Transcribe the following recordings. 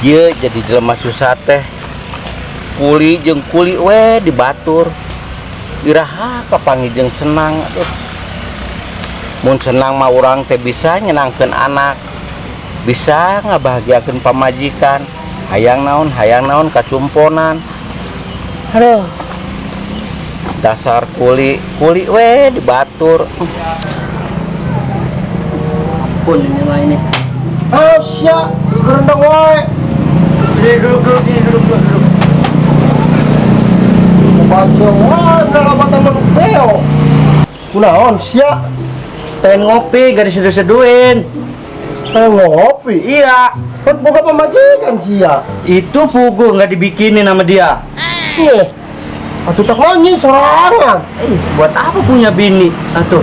Ieu jadi jelema susah teh kuli jeung kuli we dibatur iraha kapangijeng senang. Aduh, mun senang mah urang teh bisa nyenangkeun anak, bisa ngabahagiakeun pamajikan, hayang naon kacumponan. Aduh, dasar kuli we dibatur. Ampun ini. Oh siap, gerendang wae. Duduk. Baca wae lalabatan manuk beo. Kunaon siap? Pengen ngopi, gak diseduh-seduhin. Ngopi? Iya, Kan buka pemajikan siap. itu pugu nggak dibikinin sama dia. Nih, atuh tak manyin sorangan. Buat apa punya bini? Atuh,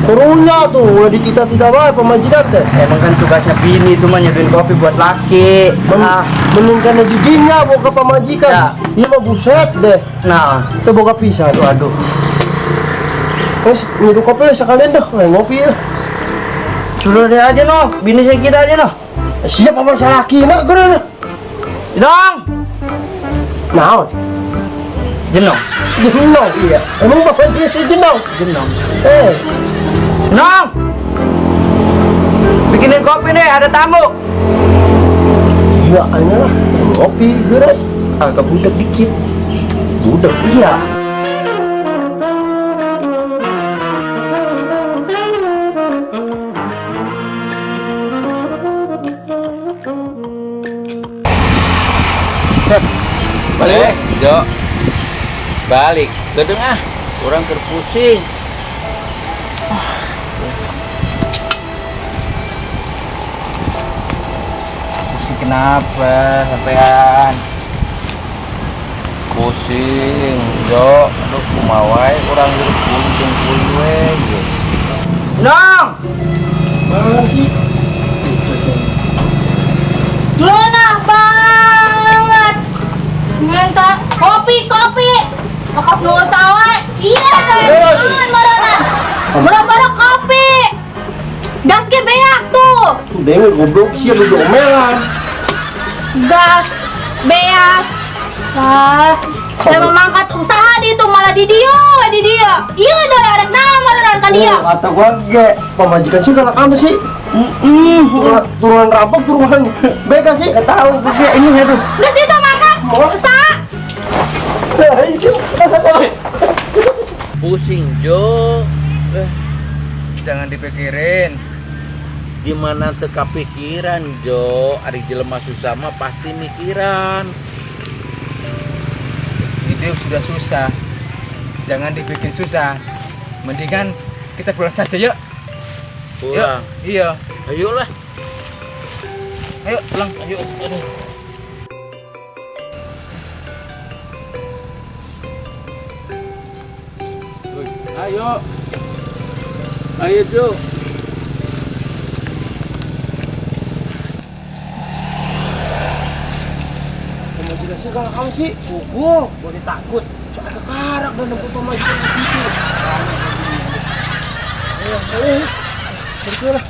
Suruhnya tuh udah ditita-tita wae pemajikan teh. emang kan tugasnya bini itu mah nyeduin kopi buat laki. Menungkan didinya boga pamajikan. Ya. Iya mah buset deh. Nah, Kita boga pisan. waduh. Terus nyeduh kopi sekalian dah, ngopi ya. Suruh dia aja noh, bini saya kita aja noh. Siap apa salaki nak gerana? Dong, Naon? jenong, Jenong iya. Emang bapak dia si jenong? jenong. Nah, Nong, bikinin kopi deh, ada tamu. iya aja lah. Ngopi gerak. Agak budak dikit. Budak iya. Balik, Jo. Balik. Gedeng ah, urang keur pusing. Pusing kenapa sampean? Pusing, Jo. Aduh, kumaha wae urang keur pusing kuli we. Nong, Mana sih? Lenah banget. Minta kopi. Kapas nu sawe. Iya deh. Jangan marana. Bara-bara kopi. Gas ge beak tuh. Dewe goblok sih lu domelan. Gas beas. Saya memangkat usaha di itu malah di dia. Iya deh, arek nama marana ka dia. Kata gua ge pemajikan sih kalau kamu sih. Turunan rampok, turunan begal sih. Gak tahu gue ini aduh. Gas itu mangkat usaha. Pusing, Jo. jangan dipikirin. Gimana teu kapikiran, Jo? Ari jelema susah mah pasti mikiran. Hidup sudah susah, jangan dibikin susah. Mendingan kita pulang saja yuk. Pulang. Iya, Ayolah. ayo pulang. Ayo. Aduh. Ayo. Ayo, Jo. Pemajikan sih kalau kamu sih. Gue boleh takut. Soalnya karak dan nempel pemajikan di situ. Ayo. Berkulah.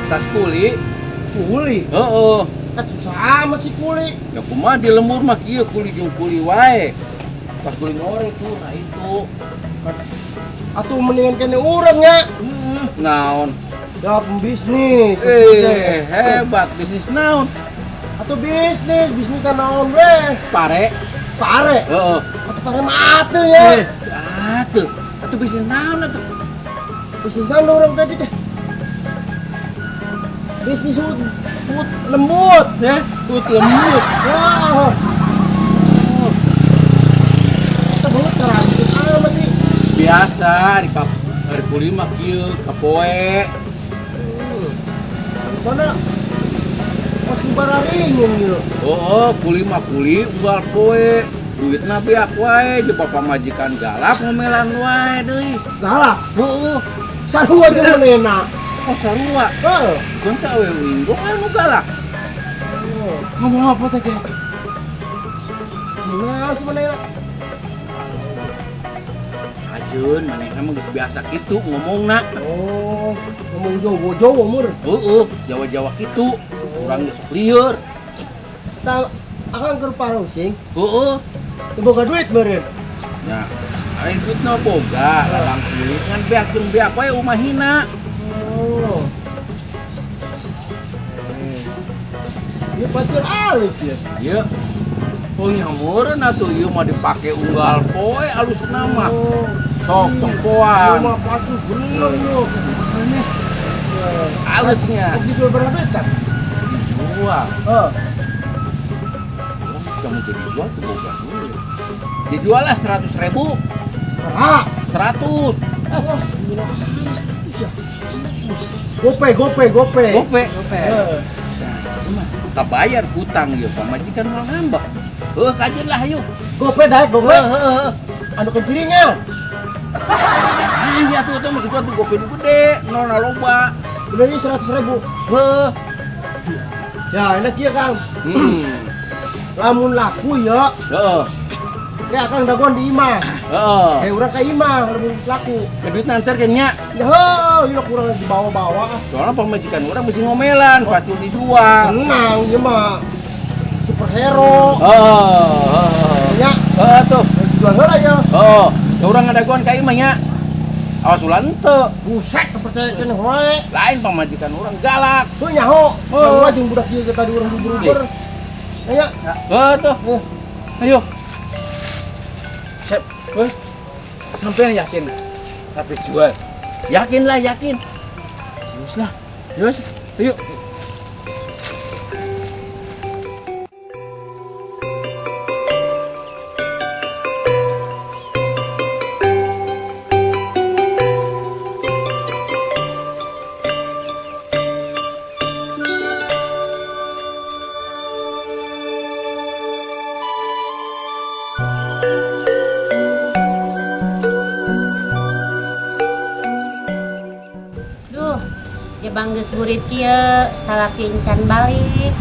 Tas kuli. Kuli. Heeh. Kan susah amat sih kuli. Ya kumaha di lembur mah kieu kuli jeung kuli wae. Pas kuli ngore tuh, nah itu. Atau mendingan kena orang ya. Naon? Ya pembisnis. Hebat bisnis naon? Atau bisnis kan naon weh. Pare. Pare. Heeh. Atau pare mati ya. Atuh. Atuh bisnis naon atuh? Bisnis kan orang tadi teh. Bisnis ut lembut. Ya, tut lembut. Wah. Kita banget sekarang. Kita masih. Biasa hari kuli mah kieu kapoe. Mana? Pas bararingin gitu. Oh, kuli mah kuli ubal poe. Duitna beak wae, jeung pamajikan galak ngomelan wae deui. Galak. Heuh. Sarua jeung manehna. Oh, sarua. Heeh. Gonta we winggo anu galak. Ngomong apa teh? Nah, sebenarnya. Ajun, manehna mah geus biasa kitu ngomongna. Oh, ngomong Jawa mur. Heeh, Jawa-Jawa kitu. Urang geus lieur. Tah akan keur parosing. Heeh. Teu boga duit meureun. Nya, ari duitna boga, ladang kulit ngan beak jeung beak wae umahina. Oh. Ini pacar alus ya. Ieu. Oh nyamureun atuh ieu mah dipake unggal poe alusna mah. Sok tongkoan. Cuma pacar bener yo. Ini. Alusnya. Dijual berapa duit kan? Dijual. Oh. Kamu jadi jual tuh boga duit. Dijual lah 100.000. Ah. 100. Oh, gila. Gope. Gope. Eh. Tak bayar hutang ya pamajikan orang ngambek. Kajian lah ayo. Gope dah, gope. Anu kencirinya. Iya tuh mah juga tuh gope nu gede, nona loba. Bedanya 100.000. Ya, enak ya Kang. Lamun laku ya. Heeh. Ya Kang dagon di imah. Heeh. Urang ka imah lamun laku. Duit nanti kayaknya. Ya, ieu kurang dibawa-bawa. Soalnya pamajikan orang mesti ngomelan, pacul dijual. Tenang, ieu mah superhero. Ya, Tuh. jual heula ya. Orang ngadaguan ka imah nya. Awas ulah henteu. Buset, percaya cenah wae. Lain pamajikan orang galak. Tuh nyaho. Gua jeung budak ieu tadi urang bubur-bubur. Ya. Tuh. Ayo. Sep, woi. Sampean yakin tapi jual? Yakin lah, yakin. Terus lah. Yus, ayo. Banggeus murid kieu salaki encan balik.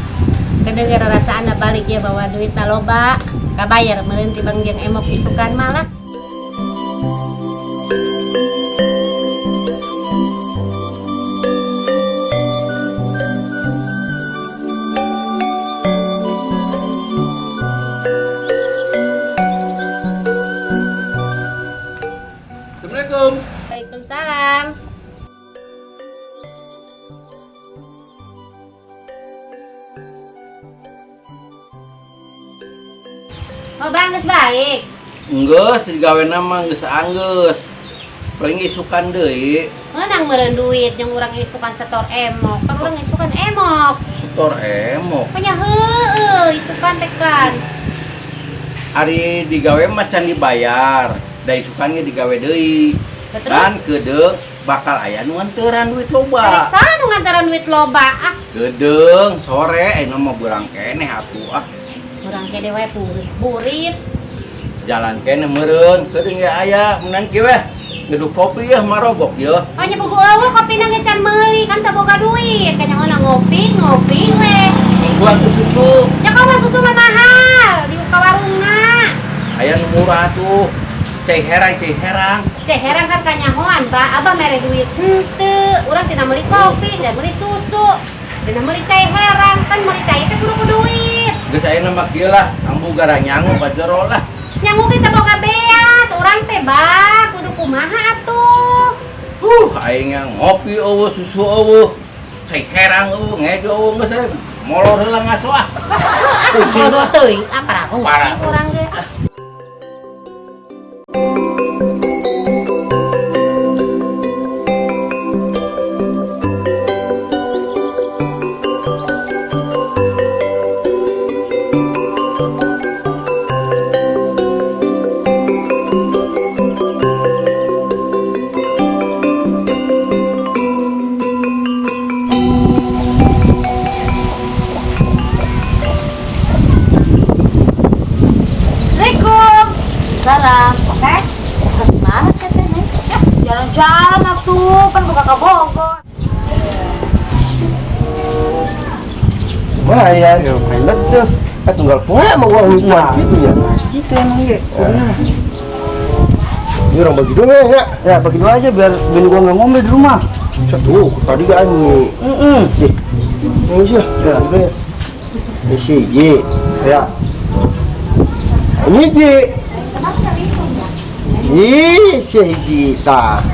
Kedengar rasa anak balik ya bawa duit loba. Kabayar meureun ti Bang jeung emok isukan malah. Assalamualaikum. Waalaikumsalam. Oh Bang geus balik. Enggeus digawena mah geus anggeus. Paling isukan deui. Menang meureun duit jeung urang isukan setor emok. Kan urang isukan emok. Setor emok. Panya heueuh isukan tekan. Ari digawe macan dibayar. Da isukan ge digawe deui. Terus Dan kedeung bakal aya nu nganteran duit loba. Sana nu ngantaran duit loba ah. Gedeung sore aya mah beurang keneh atuh ah. Urang kene wae burit. Jalan keneh meureun, teuing ge aya meunang kieu weh. Ngeduk kopi ya marobok ya. Oh nyepugu eueuh kopina ge can meuli kan teu boga duit. Kan yang ngopi we. Gua tuh susu. Ya kamu susu mah mahal di ka warungna. Aya nu murah tuh. Cai herang. Teh herang kan kanyahoan, Pak. Abah mere duit henteu. Urang tina meuli kopi, dan meuli susu. Tina meuli cai herang, kan meuli cai teh kudu duit. Geus ayeuna mah kieu lah, ambu gara nyangu bajero lah. Nyangu kita boga beas, urang teh Bang, kudu kumaha atuh. Aing yang ngopi eueuh, susu eueuh. Cai herang eueuh, ngejo eueuh geus aya. Molor heula ngaso ah. Bodoh teuing, parah Parah. urang ge. Salam, oke? Terus mana katanya? Jalan-jalan atuh, kan buka ke Bogor. Wah ya, pilot tuh. Tunggal poe sama uang gitu ya. Gitu emang ya. Ini orang bagi dua ya? Ya bagi dua aja biar bini gua nggak ngomel di rumah. Satu, tadi gak ini. Deh, ini sih, ya udah ya. Ini sih, Ji, ya. Ini Ji. Ini sih Ji, ta.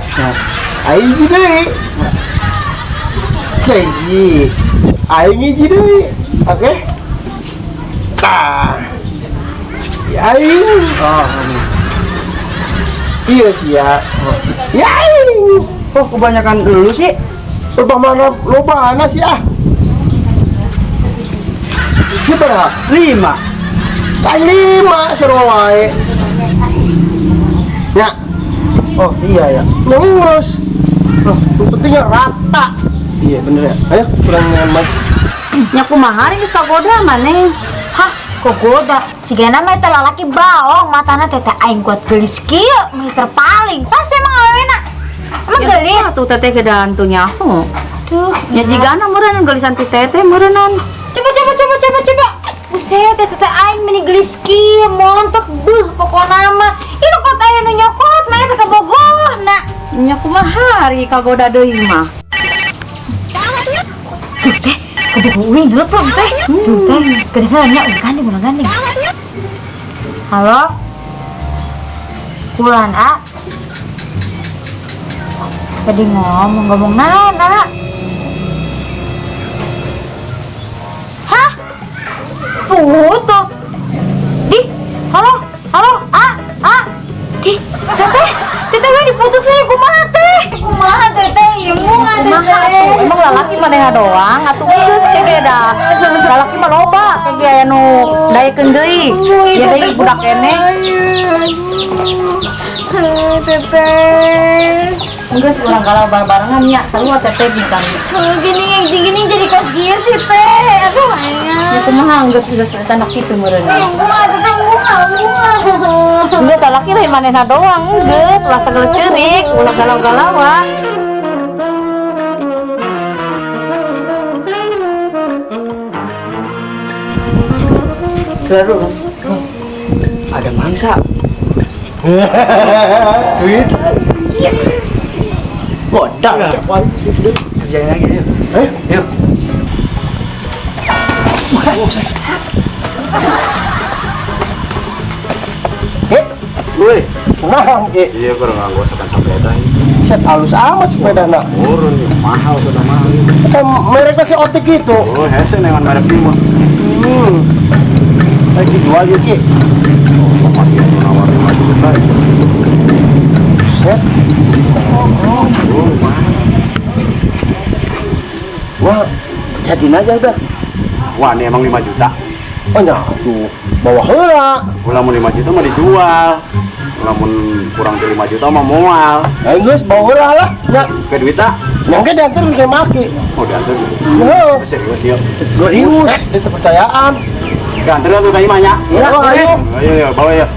Ayo Ji deh. Sih Ji, ayo Ji deh. Oke. Ta. Ayo. Oh, iya sih ya. Ya. Oh, kebanyakan dulu sih. Loba mana sih ah? Siapa? 5. Kan 5 seru wae. Ya. Oh, iya ya. Lurus. Oh, yang pentingnya rata. Iya, bener ya. Ayo, kurang nyaman. Nya kumaha geus kagoda maneh. Hah, kagoda. Sigana mah teh lalaki baong, matana teh aing kuat geulis kieu, meter paling. Sase mah awena. Emang geulis tuh teteh ke dantunya aku. tuh. Ya jigana meureun geulisan ti teteh meureunnan. Coba. Buset, teh aing meni geulis kieu, montok beuh pokona mah. Ieu kota aya nu nyokot, mana teh kabogohna. Nya kumaha ari kagoda deui mah. Tuh teh, gede uing telepon teh. Tuh teh, kedengarannya ulah gandeng. Halo? Kulan, A? Tadi ngomong naon, A? Hah? Putus? Di? Halo? A? Di? Teteh we diputus saya kumaha teh? Kumaha teteh? Imung teh. Emang lalaki manehna doang atuh geus ke beda. Lalaki mah loba kage aya nu dayekeun deui. Ya deui budak keneh. Teteh. Geus urang kalau barengan nya sarua teteh bintang. Gini jadi kos kieu sih teh. Aduh aya. Ya kumaha geus tanah kitu meureun. Geus lalaki lain manehna doang geus ulah sagala ceurik, ulah galau-galauan. Terus. Ada mangsa. Duit. Bodak. Kerjain lagi yuk. Yuk. Woi, senang Ki. Iya, kurang nganggo sekan sepeda ini. Set halus amat sepeda nak. Turun nih, mahal sudah mahal. Mereka si otik gitu. Oh, hese dengan merek ini mah. Lagi jual yuk Ki. Oh, pakai nawar 5 juta. Set. Oh, mahal. Wah, jadiin aja udah. Wah, ini emang 5 juta. Oh nyatu, bawa heula. Lamun 5 juta mah dijual. Lamun kurang dari 5 juta mah moal. Geus bawa heula lah. Ya, Ke duit tak? nyangke diantar ke maki. Oh, diantar. Yo, Serius ya. serius. Itu kepercayaan. Diantar tuh ke imahnya. Ya, ayo. Ayo, bawa ya.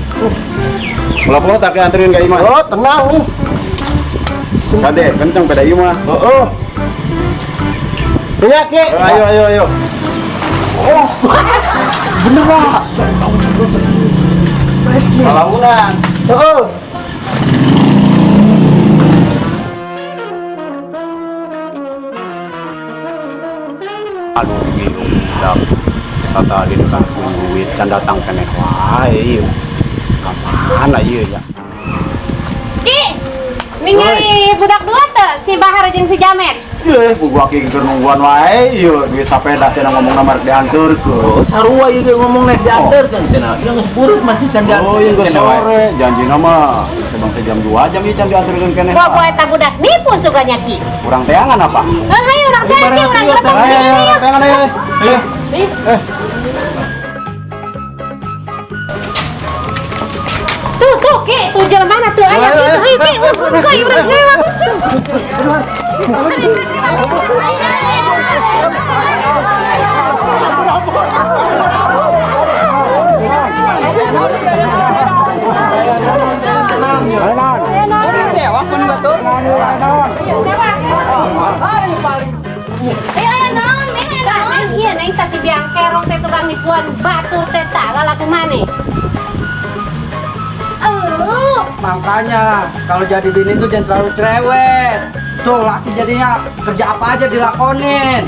Kalau mau tak anterin ke imah. Oh, tenang nih. Sade, kenceng peda imah. Oh. Ya, Ki. Ayo. Oh. Bener lah. Baik, Ki. Salamunan. Oh. Aduh, gitu. Kata di dekat duit can datang keneh wae. Mana ieu ya? Ki, ningali budak dua teh si Bahar jeung si Jamet. Ieu gua ki keur nungguan wae ieu duit sapeda cenah ngomongna marek dianteurkeun. Sarua ieu ngomong naik diantarkeun cenah. Yang buruk masih can Oh, ieu diantarkeun geus sore, janjina mah sedang sejam 2 jam ieu can dianteurkeun keneh. Popo eta budak nipu suganya Ki. Kurang teangan apa? Hayu urang teh urang gerebek. Ayo, teangan ayo. Ayo. Tuh Ki, tuh jalan mana tuh aya Ki. Hayu urang lewat. Iya neng kasih biang kerong teh tukang nipuan batur teh tak lalaku maneh. dulu. Makanya kalau jadi bini tuh jangan terlalu cerewet. Tuh laki jadinya kerja apa aja dilakonin.